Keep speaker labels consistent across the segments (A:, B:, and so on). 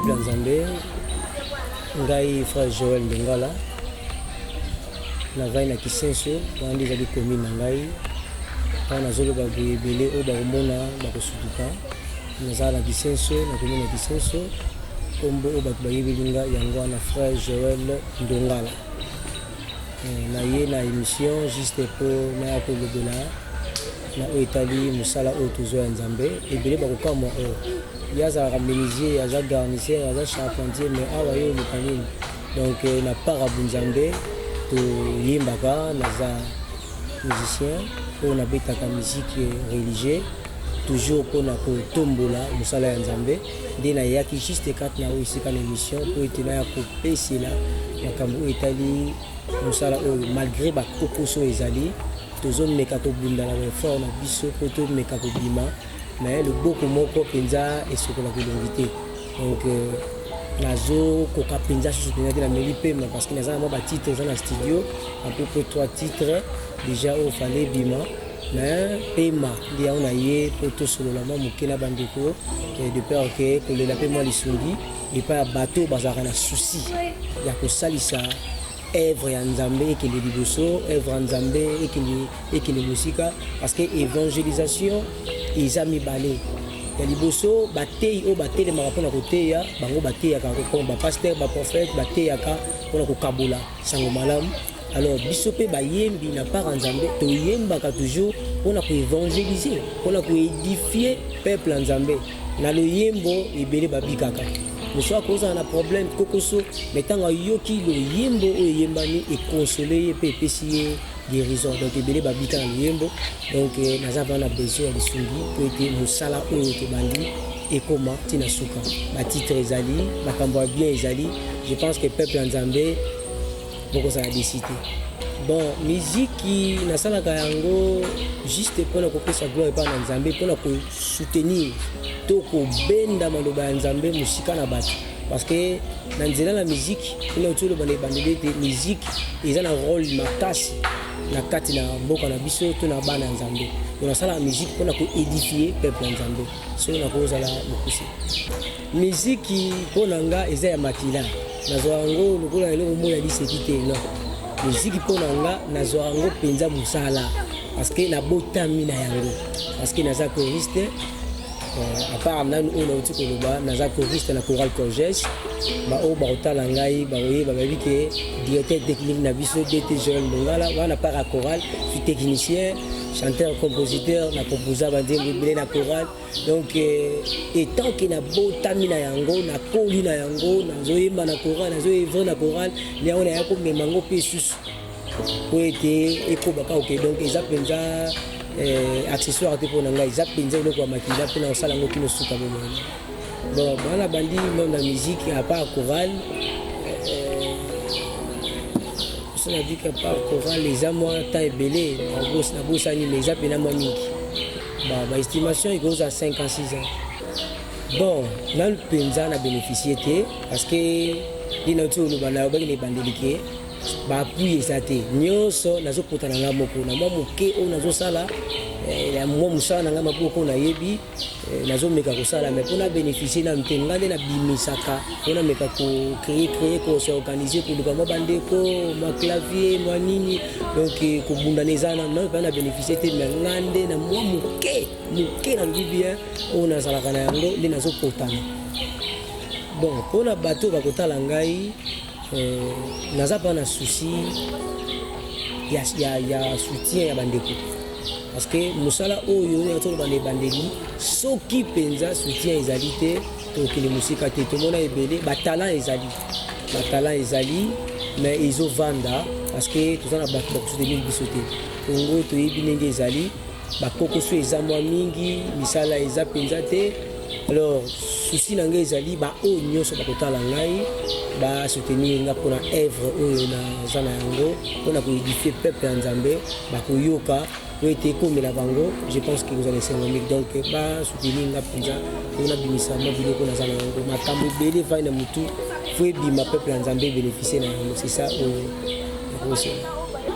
A: peuple en Zambé, ngai frère Joël Ndongala, na vai na Kisenso, wandi zali commune ngai, kana zolo ba belé o ba mona ba kosutuka, na zala Kisenso, na commune Kisenso, kombo o ba bayibilinga yango na frère Joël Ndongala. Na ye na émission juste pour na ko lobola na Italie musala o tuzo ya Nzambe et belé ba ko kama o yaza menuisier yaza garnissier yaza charpentier mais awa yo le panine donc na para bunzambe to yimbaka naza musicien on a betaka musique religieuse toujours pour na ko tombola musala ya Nzambe de na yaki juste kat na aussi kan émission pour etena ya ko pesila makambo Italie musala o malgré ba kokoso ezali tozo meka ko bunda la fort na biso ko to meka ko bima mais le beaucoup moko penza et ce que la volonté donc nazo ko ka penza sur ce la melipe parce que naza ba titre dans le studio à peu près 3 titres déjà au fallait bima mais pema dia on a yé pour tout sur la maman mukina bandeko de peur que le la pema lisundi et pas bateau bazara na souci ya ko salisa œuvre ya Nzambe que les liboso œuvre Nzambe et que les musique parce que évangélisation ils a mis balé ya liboso batei o batele makapona koteya bango bateya ka ko ba pasteur ba prophète bateya ka pona ko kabula sango malamu alors biso pe ba yembi na par Nzambe to yemba ka toujours pona ko évangéliser pona ko édifier peuple Nzambe na lo yembo ibele babikaka monsieur a causé un problème kokoso mais tant yoki le yembo o yembani et consoler pe pesier guérison donc ebele babika na yembo donc naza bana besoin ya bisungi po ete mosala oyo tobandi ekoma tina suka batitre ezali makambo ya bien ezali je pense que peuple ya Nzambe bokozala décidé bon musique nasalaka yango juste mpona kopesa gloire epai na Nzambe mpona kosoutenir to kobenda maloba ya Nzambe mosika na bato parce que na nzela la musique ina otolo bana ebandeli ete musique eza na rôle makasi na kati na mboka na biso to na bana ya Nzambe onasala musique mpona koédifier peuple ya Nzambe so na kozala mokuse musique mpona nga eza ya makila nazwa yango lokola eloko moya liseki te non musique mpona nga nazwa yango mpenza mosala parce que nabotami na yango parce que naza choriste à part nanu on a outil koloba naza choriste na chorale Corgès ba o ba otala ngai ba oye ba babi ke directeur technique na biso DT Joël Ndongala wana para chorale je suis technicien chanteur compositeur na composa bandembe belé na chorale donc étant que na botami na yango na koli na yango nazo yemba na chorale nazo evre na chorale mais on a yako memango pe susu po ete ekobaka ok donc eza penza accessoire te pour nanga ils penza eloko ya makila pe na osala ngo kino suka bomo bon bana bandi même la musique à part chorale ça veut dire qu'à part chorale les amours temps ebele na bosani mais ils pena moi mingi ba estimation il goes à 5 ans 6 ans bon là le penza na bénéficié te parce que dina tu lo bana ba ni bandelike ba appui ezate nyoso nazo potana nga moko na mwa moke o nazo sala ya mwa musala nga maboko na yebi nazo meka ko sala mais pona bénéficier na mtenga na bimisaka pona meka ko créer ko se organiser pour le bande ko ma clavier moi nini donc ko bunda nezana na ba na bénéficier te na ngande na mwa moke na bien o na sala kana yango le nazo potana bon pona bateau ba kotala ngai naza pas na souci ya soutien ya bandeko parce que musala oyo ya to bandeli soki penza soutien ezali te to que les musique te to mona ebele ba talent ezali mais izo vanda parce que tout ça na ba soutenir bisoté Congo to yebi ndenge ezali ba kokoso eza mwa mingi misala eza penza te alors souci na ngai ezali ba o nyonso ba kotala ngai ba soutenir nga pona œuvre oyo na zana yango pona ko édifier peuple ya Nzambe ba koyoka ko ete komela bango je pense que vous allez s'envoyer donc ba soutenir nga penza pona bimisa ma biloko na zana yango makambo ebele va na mutu faut bima peuple ya Nzambe bénéficier na yango c'est ça au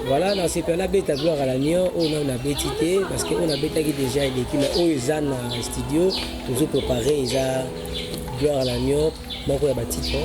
A: voilà dans ces périodes beta gloire à l'agneau on a bétité parce que on a bétaki déjà l'équipe mais eux ils en studio toujours préparé ils a gloire à l'agneau moko ya batitre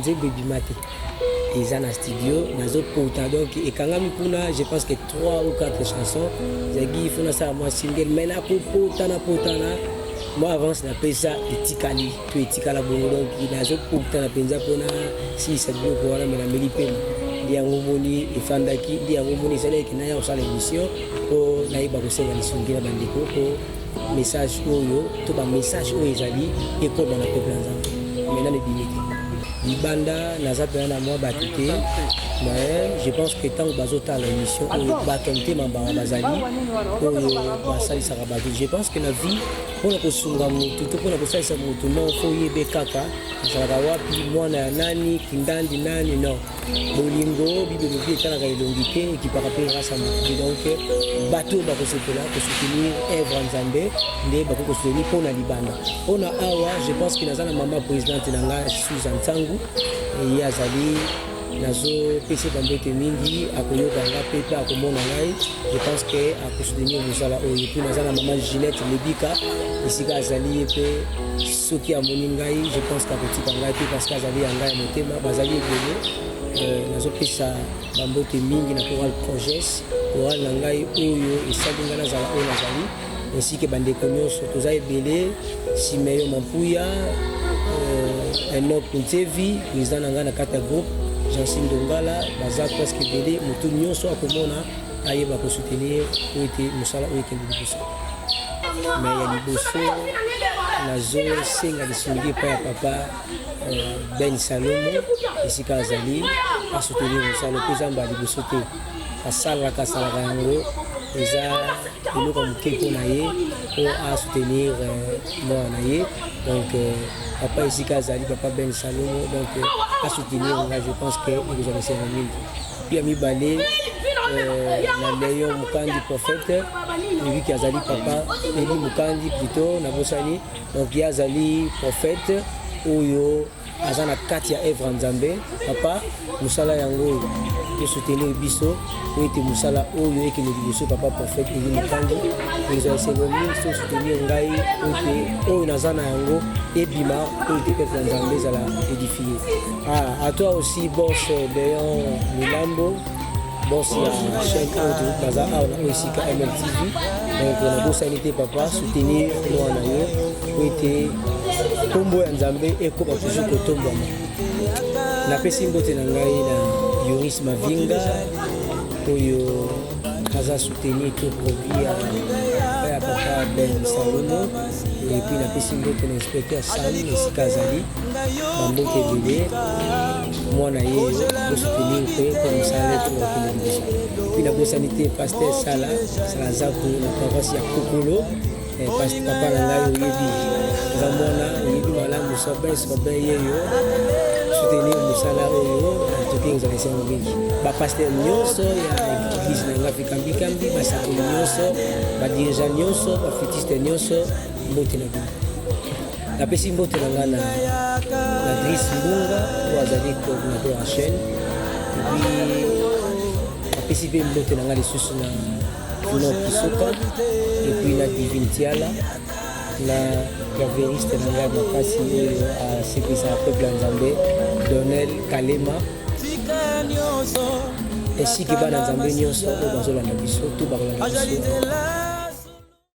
A: nzembo ebima te eza na studio nazopota donc ekangami kuna je pense que 3 ou 4 chansons zaki ifo nasala mwa single mais nakopotana moi avance napesa etikali to etikala bongo donc nazopotana mpenza mpona silisa biloko wana me nameli pema ndi yango moni efandaki ndi yango moni esalaki naya kosala émission mpo nayeba kosenga lisungi na bandeko mpo message oyo to bamessage oyo ezali ekoma na peuple ya nzambe maintenant ebimi te libanda naza pena na mwa bato te mais je pense que ntango bazotala émission oyo bato motema mbanga bazali oyo basalisaka bato je pense que na vie mpona kosunga motu to mpona kosalisa motu non fo oyebe kaka azalaka wapi mwana ya nani kindandi nani non bolingo bibelobi etalaka elongi te ekipaka mpe grâce à motu donc bato oyo bakosepela kosoutenir œuvre ya nzambe nde bakoki kosoutenir mpona libanda mpona awa je pense que naza na mama présidente na ngai suza ntangu ye azali nazopesa bambote mingi akoyokanga mpe mpe akomona ngai je pense que akosoutenir mosala oyo mpe naza na mama Ginette Lebika esika azali ye mpe soki amoni ngai je pense qu'akotika ngai mpe parce que azali ya ngai ya motema bazali ebele nazopesa bambote mingi na choral Proges choral na ngai oyo esali ngai nazala oyo nazali ainsi ke bandeko nyonso toza ebele Simeyo Mampuya Enoch Ntevi président na ngai na kati ya groupe Jansin Dongala baza presque ebele motu nyonso akomona ayeba kosoutenir oyo ete mosala oyo ekende liboso mais ya liboso nazosenga lisungi epai ya papa Ben Salomo esika azali asoutenir mosala mpo eza mba liboso te asalaka yango eza eloko moke mpo na ye mpo asoutenir mwana na ye donc papa esika azali papa Ben Salomo donc asoutenir nga je pense que ekozala esenga mingi puis ya mibale na Léon Mukandi prophète ebiki azali papa Eli Mukandi plutôt nabosani donc ye azali prophète oyo aza na kati ya œuvre nzambe papa mosala yango oyo esoutenir biso oyo ete mosala oyo ekende liboso papa prophète Eli Mukandi ezala esengo mingi so soutenir ngai oyo naza na yango ebima oyo ete peuple ya nzambe ezala édifié à toi aussi boss Léon Milambo boss ya chaîne auto baza awa na esika MLTV donc nabosani te papa soutenir mwana na yo oyo ete nkombo ya nzambe ekoma toujours kotombwama napesi mbote na ngai na Yoris Mavinga oyo aza soutenir to produit ya papa Ben Salomo epuis napesi mbote na inspecteur Sam esika azali bambote ebele mwana ye bosoutenir mpe mpo mosala eto wakende liboso epuis nabosani te paster Sala Zaku na paroisse ya Kokolo papa na ngai oyebi eza mwana oyebi malamu sobe yeyo soutenir mosala oyo toki ezala esengo mingi bapaster nyonso ya église na nga fikambikambi basakoli nyonso badirigant nyonso bafutiste nyonso mbote na bino napesi mbote na nga na Driss Mbunga oyo azali coordinateur ya chaîne epuis napesi mpe mbote na nga lisusu na Tino Kisoka et puis na Divine Tiala na clavériste na ngai makasi oyo asekisa peuple ya Nzambe Donel Kalema esiki bana Nzambe nyonso oyo bazolanda biso to bakolanda biso